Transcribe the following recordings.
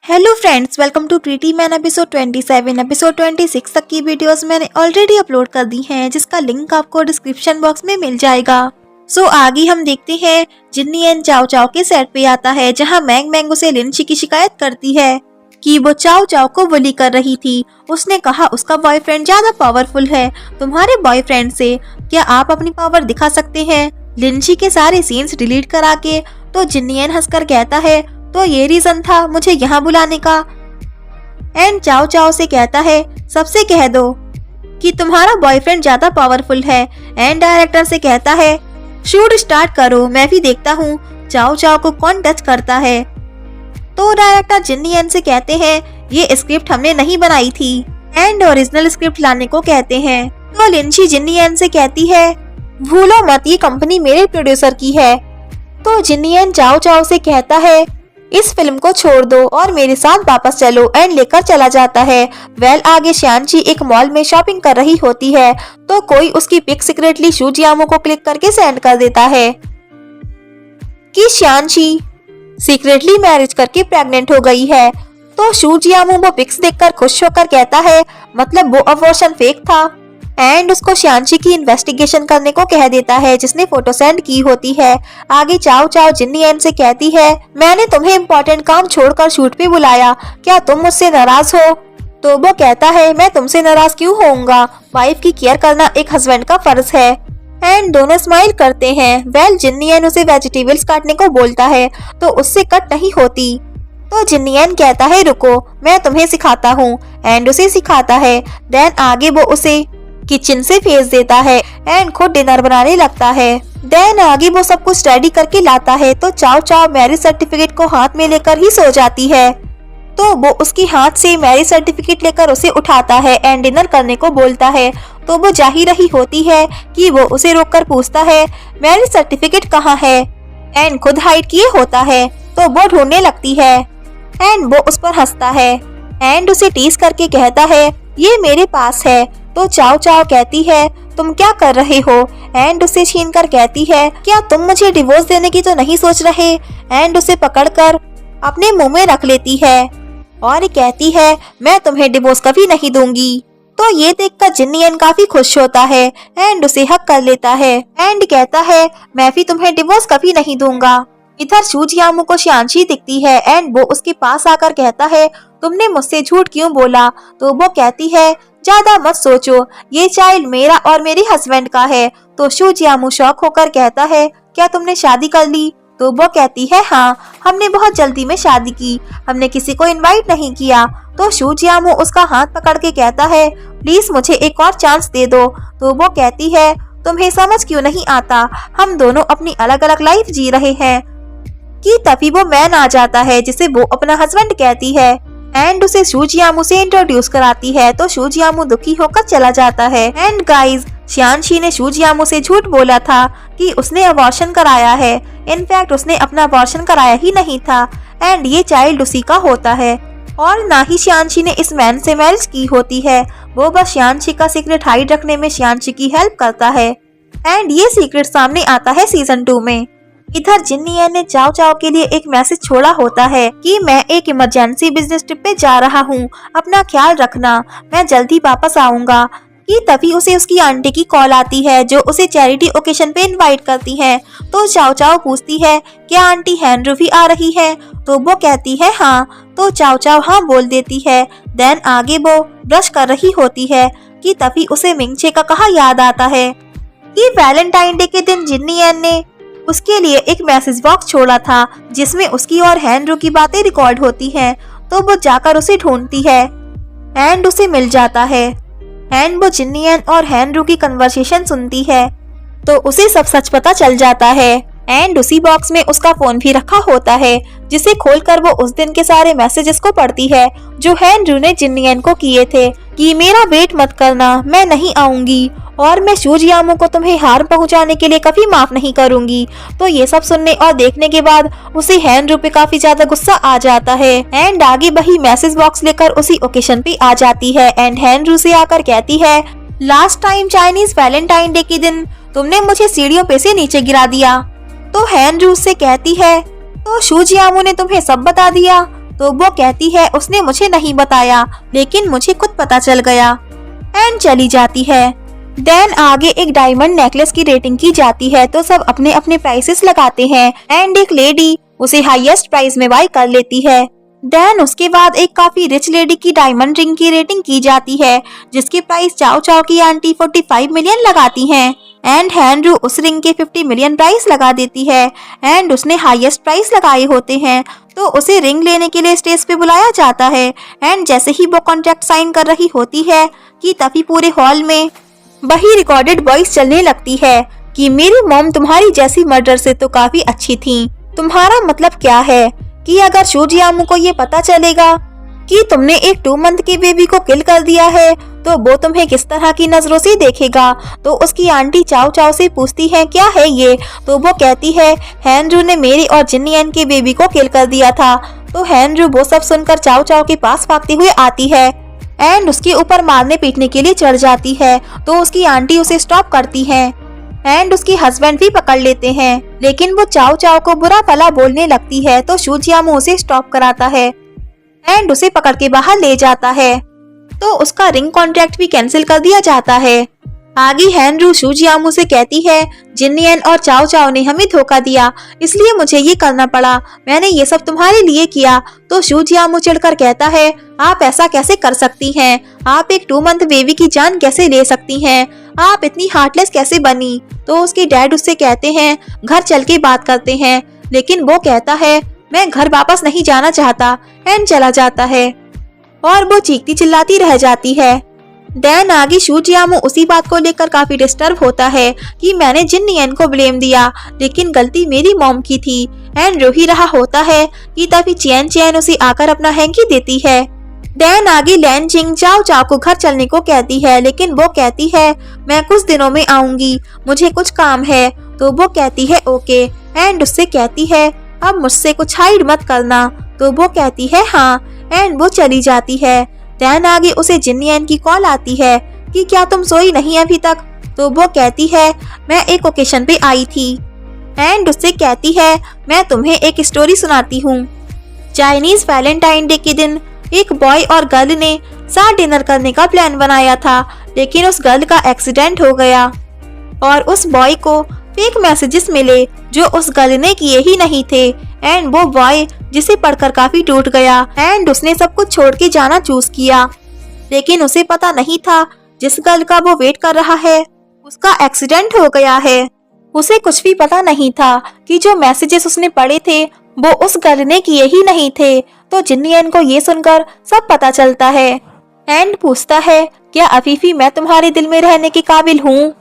Hello friends, welcome to pretty man episode 27। Episode 26 तक की videos मैंने ऑलरेडी अपलोड कर दी हैं, जिसका लिंक आपको डिस्क्रिप्शन बॉक्स में मिल जाएगा। सो आगे हम देखते हैं जिन्नी एन चाओ चाओ के सेट पे आता है, जहां मैंग मैंग उसे लिनशी की शिकायत करती है कि वो चाओ चाओ को बुली कर रही थी। उसने कहा उसका बॉयफ्रेंड ज्यादा पावरफुल है तुम्हारे बॉयफ्रेंड से, क्या आप अपनी पावर दिखा सकते हैं। लिनशी के सारे सीन्स डिलीट करा के तो जिन्नी एन हंसकर कहता है तो ये रीजन था मुझे यहाँ बुलाने का। एंड चाओ चाओ से कहता है सबसे कह दो कि तुम्हारा बॉयफ्रेंड ज्यादा पावरफुल है। एंड डायरेक्टर से कहता है शूट स्टार्ट करो, मैं भी देखता हूँ चाओ चाओ को कौन टच करता है। तो डायरेक्टर जिन्नी एन से कहते हैं ये स्क्रिप्ट हमने नहीं बनाई थी। एंड ओरिजिनल स्क्रिप्ट लाने को कहते हैं। तो लिनशी जिन्नी एन से कहती है भूलो मत ये कंपनी मेरे प्रोड्यूसर की है। तो जिन्नी एन चाओ चाओ से कहता है इस फिल्म को छोड़ दो और मेरे साथ वापस चलो। एंड लेकर चला जाता है। आगे श्यानची एक मॉल में शॉपिंग कर रही होती है तो कोई उसकी पिक सीक्रेटली शुजियामो को क्लिक करके सेंड कर देता है कि श्यानची सीक्रेटली मैरिज करके प्रेग्नेंट हो गई है। तो शुजियामो वो पिक्स देखकर खुश होकर कहता है मतलब वो अबॉर्शन फेक था। एंड उसको श्यानची की इन्वेस्टिगेशन करने को कह देता है जिसने फोटो सेंड की होती है। आगे चाओ चाओ जिन्नी एन से कहती है मैंने तुम्हें इम्पोर्टेंट काम छोड़कर शूट पे बुलाया, क्या तुम मुझसे नाराज हो। तो वो कहता है मैं तुमसे नाराज क्यों होऊंगा, वाइफ की केयर करना एक हस्बैंड का फर्ज है। एंड दोनों स्माइल करते हैं। जिन्नी एन उसे वेजिटेबल्स काटने को बोलता है तो उससे कट नहीं होती। तो जिन्नी एन कहता है रुको मैं तुम्हें सिखाता हूँ। एंड उसे सिखाता है। देन आगे वो उसे किचन से भेज देता है एंड खुद डिनर बनाने लगता है। देन आगे वो सब कुछ रेडी करके लाता है तो चाओ चाओ मैरिज सर्टिफिकेट को हाथ में लेकर ही सो जाती है। तो वो उसकी हाथ से मैरिज सर्टिफिकेट लेकर उसे उठाता है एंड डिनर करने को बोलता है। तो वो जा ही रही होती है कि वो उसे रोककर पूछता है मैरिज सर्टिफिकेट कहाँ है। एंड खुद हाइड किए होता है तो वो ढूंढने लगती है। एंड वो उस पर हंसता है एंड उसे टीज करके कहता है ये मेरे पास है। तो चाओ चाओ कहती है तुम क्या कर रहे हो। एंड उसे छीन कर कहती है क्या तुम मुझे डिवोर्स देने की तो नहीं सोच रहे। एंड उसे पकड़कर अपने मुंह में रख लेती है और कहती है मैं तुम्हें डिवोर्स कभी नहीं दूंगी। तो ये देखकर जिन्नी एन काफी खुश होता है एंड उसे हक कर लेता है एंड कहता है मैं भी तुम्हें डिवोर्स कभी नहीं दूंगा। इधर शुजियामो को श्यानची दिखती है एंड वो उसके पास आकर कहता है तुमने मुझसे झूठ क्यों बोला। तो वो कहती है ज्यादा मत सोचो ये चाइल्ड मेरा और मेरे हस्बैंड का है। तो शुजियामो शॉक होकर कहता है क्या तुमने शादी कर ली। तो वो कहती है हाँ हमने बहुत जल्दी में शादी की, हमने किसी को इनवाइट नहीं किया। तो शुजियामो उसका हाथ पकड़ के कहता है प्लीज मुझे एक और चांस दे दो। तो वो कहती है तुम्हें समझ क्यों नहीं आता, हम दोनों अपनी अलग अलग लाइफ जी रहे हैं। कि तभी वो मैन आ जाता है जिसे वो अपना हस्बैंड कहती है एंड उसे शुजियामो से इंट्रोड्यूस कराती है। तो शुजियामो दुखी होकर चला जाता है। एंड गाइस श्यानची ने शुजियामो से झूठ बोला था कि उसने अबॉर्शन कराया है। इनफैक्ट उसने अपना अबॉर्शन कराया ही नहीं था एंड ये चाइल्ड उसी का होता है और ना ही श्यानची ने इस मैन से मैरिज की होती है। वो बस श्यानची का सीक्रेट हाइड रखने में श्यानची की हेल्प करता है एंड ये सीक्रेट सामने आता है सीजन 2 में। इधर जिन्नी एन ने चाओ चाओ के लिए एक मैसेज छोड़ा होता है कि मैं एक इमरजेंसी बिजनेस ट्रिप पे जा रहा हूँ, अपना ख्याल रखना, मैं जल्दी वापस आऊंगा। कि तभी उसे उसकी आंटी की कॉल आती है जो उसे चैरिटी ओकेशन पे इनवाइट करती है। तो चाओ चाओ पूछती है क्या आंटी हैंड्रू भी आ रही है। तो वो कहती है हाँ। तो चाओ चाओ हाँ बोल देती है। देन आगे वो ब्रश कर रही होती है कि तभी उसे मिंगचे का कहा याद आता है कि वैलेंटाइन डे के दिन जिन्नी एन ने उसके लिए एक मैसेज बॉक्स छोड़ा था जिसमें उसकी और हैंड्रू की बातें रिकॉर्ड होती हैं। तो वो जाकर उसे ढूंढती है एंड उसे मिल जाता है एंड वो जिन्नी एन और हैंड्रू की कन्वर्सेशन सुनती है तो उसे सब सच पता चल जाता है। एंड उसी बॉक्स में उसका फोन भी रखा होता है जिसे खोलकर वो उस दिन के सारे मैसेजेस को पढ़ती है जो हैंड्रू ने जिन्नी एन को किए थे कि मेरा वेट मत करना, मैं नहीं आऊंगी और मैं शुजियामो को तुम्हें हार्म पहुंचाने के लिए कभी माफ नहीं करूंगी। तो ये सब सुनने और देखने के बाद उसे हैंड्रू पे काफी ज्यादा गुस्सा आ जाता है एंड आगे वही मैसेज बॉक्स लेकर उसी ओकेशन पे आ जाती है एंड हैंड्रू से आकर कहती है last time Chinese Valentine day के दिन तुमने मुझे सीढ़ियों पे से नीचे गिरा दिया। तो हैंड्रू से कहती है तो शुजियामो ने तुम्हें सब बता दिया। तो वो कहती है उसने मुझे नहीं बताया, लेकिन मुझे खुद पता चल गया, एंड चली जाती है। देन आगे एक डायमंड नेकलेस की रेटिंग की जाती है, तो सब अपने अपने प्राइसेस लगाते हैं एंड एक लेडी उसे हाईएस्ट प्राइस में बाय कर लेती है। देन उसके बाद एक काफी रिच लेडी की डायमंड रिंग की रेटिंग की जाती है, जिसकी प्राइस चाओ चाओ की आंटी 45 मिलियन लगाती हैं एंड हैंड्रू उस रिंग के 50 मिलियन प्राइस लगा देती है एंड उसने हाईएस्ट प्राइस लगाए होते हैं, तो उसे रिंग लेने के लिए स्टेज पे बुलाया जाता है एंड जैसे ही वो कॉन्ट्रैक्ट साइन कर रही होती है कि तभी पूरे हॉल में वही रिकॉर्डेड वॉइस चलने लगती है कि मेरी मॉम तुम्हारी जैसी मर्डर से तो काफी अच्छी थी। तुम्हारा मतलब क्या है कि अगर शूजियामू को ये पता चलेगा कि तुमने एक 2 मंथ की बेबी को किल कर दिया है तो वो तुम्हें किस तरह की नजरों से देखेगा। तो उसकी आंटी चाओ चाओ से पूछती है क्या है ये, तो वो कहती है हैंड्रू ने मेरी और जिन्नियन की बेबी को किल कर दिया था। तो हैंड्रू वो सब सुनकर चाओ चाओ के पास भागती हुई आती है एंड उसके ऊपर मारने पीटने के लिए चढ़ जाती है, तो उसकी आंटी उसे स्टॉप करती है एंड उसकी हस्बैंड भी पकड़ लेते हैं, लेकिन वो चाओ चाओ को बुरा भला बोलने लगती है, तो शूजियामू उसे स्टॉप कराता है एंड उसे पकड़ के बाहर ले जाता है, तो उसका रिंग कॉन्ट्रैक्ट भी कैंसिल कर दिया जाता है। आगे हैंड्रू शूजियामू से कहती है जिन्नियन और चाओ चाओ ने हमें धोखा दिया, इसलिए मुझे ये करना पड़ा, मैंने ये सब तुम्हारे लिए किया। तो शूजियामू चिढ़कर कहता है आप ऐसा कैसे कर सकती हैं, आप एक 2 मंथ बेबी की जान कैसे ले सकती हैं, आप इतनी हार्टलेस कैसे बनी। तो उसके डैड उससे कहते हैं घर चल के बात करते हैं, लेकिन वो कहता है मैं घर वापस नहीं जाना चाहता एंड चला जाता है और वो चीखती चिल्लाती रह जाती है। देन आगे शूजियामू उसी बात को लेकर काफी डिस्टर्ब होता है कि मैंने जिन्नियन को ब्लेम दिया, लेकिन गलती मेरी मॉम की थी एंड रो ही रहा होता है कि तभी चैन चैन उसे आकर अपना हैंकी देती है। देन आगे लैन जिंग चाओ चाओ को घर चलने को कहती है, लेकिन वो कहती है मैं कुछ दिनों में आऊंगी, मुझे कुछ काम है। तो वो कहती है ओके एंड उससे कहती है अब मुझसे कुछ हाइड मत करना। तो वो कहती है हाँ एंड वो चली जाती है। देन आगे उसे जिन्नियन की कॉल आती है कि क्या तुम सोई नहीं अभी तक। तो वो कहती है मैं एक ओकेशन पे आई थी एंड उससे कहती है मैं तुम्हें एक स्टोरी सुनाती हूँ। चाइनीज वैलेंटाइन डे के दिन एक बॉय और गर्ल ने साथ डिनर करने का प्लान बनाया था, लेकिन उस गर्ल का एक्सीडेंट हो गया और उस बॉय को फेक मैसेजेस मिले जो उस गर्ल ने किए ही नहीं थे एंड वो बॉय जिसे पढ़कर काफी टूट गया एंड उसने सब कुछ छोड़ के जाना चूज किया, लेकिन उसे पता नहीं था जिस गर्ल का वो वेट कर रहा है उसका एक्सीडेंट हो गया है। उसे कुछ भी पता नहीं था कि जो मैसेजेस उसने पढ़े थे वो उस गर्ल ने किए ही नहीं थे। तो जिन्नियन को ये सुनकर सब पता चलता है एंड पूछता है क्या अफीफी मैं तुम्हारे दिल में रहने के काबिल हूँ।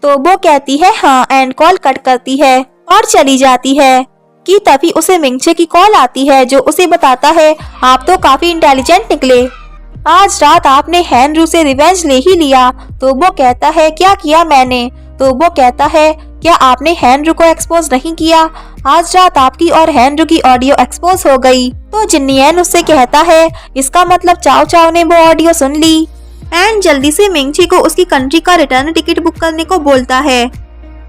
तो वो कहती है हाँ एंड कॉल कट करती है और चली जाती है कि तभी उसे मिंगचे की कॉल आती है जो उसे बताता है आप तो काफी इंटेलिजेंट निकले, आज रात आपने हैंड्रू से रिवेंज ले ही लिया। तो वो कहता है क्या किया मैंने। तो वो कहता है क्या आपने हैंड्रू को एक्सपोज नहीं किया, आज रात आपकी और हैंड्रू की ऑडियो एक्सपोज हो गई। तो जिन्नियन उससे कहता है इसका मतलब चाओ चाओ ने वो ऑडियो सुन ली एंड जल्दी से मिंगची को उसकी कंट्री का रिटर्न टिकट बुक करने को बोलता है।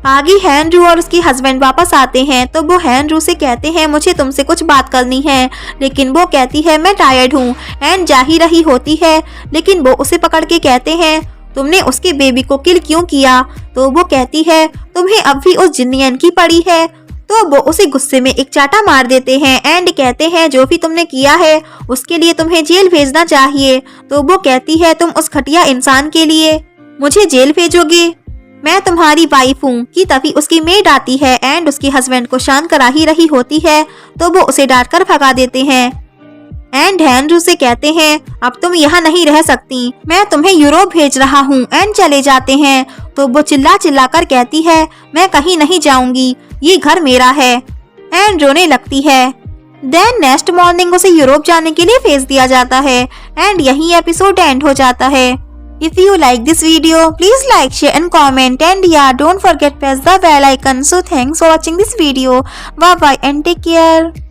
आगे हैंड्रू और उसकी हस्बैंड वापस आते हैं, तो वो हैंड्रू से कहते हैं मुझे तुमसे कुछ बात करनी है, लेकिन वो कहती है मैं टायर्ड हूँ एंड जा ही रही होती है, लेकिन वो उसे पकड़ के कहते हैं तुमने उसके बेबी को किल क्यों किया। तो वो कहती है तुम्हें अब भी उस जिन्नियन की पड़ी है। तो वो उसे गुस्से में एक चाटा मार देते हैं एंड कहते हैं जो भी तुमने किया है उसके लिए तुम्हें जेल भेजना चाहिए। तो वो कहती है तुम उस घटिया इंसान के लिए मुझे जेल भेजोगे, मैं तुम्हारी वाइफ हूँ। कि तभी उसकी मेड आती है एंड उसके हस्बैंड को शांत करा ही रही होती है, तो वो उसे डांट कर भगा देते हैं एंड हैंड्रू से कहते हैं अब तुम यहाँ नहीं रह सकती, मैं तुम्हें यूरोप भेज रहा हूँ एंड चले जाते हैं। तो वो चिल्ला चिल्ला कर कहती है मैं कहीं नहीं जाऊंगी, ये घर मेरा है एंड रोने लगती है। देन नेक्स्ट मॉर्निंग उसे यूरोप जाने के लिए भेज दिया जाता है एंड यही एपिसोड एंड हो जाता है। If you like this video, please like, share and comment, and yeah, don't forget press the bell icon. So thanks for watching this video. Bye bye and take care.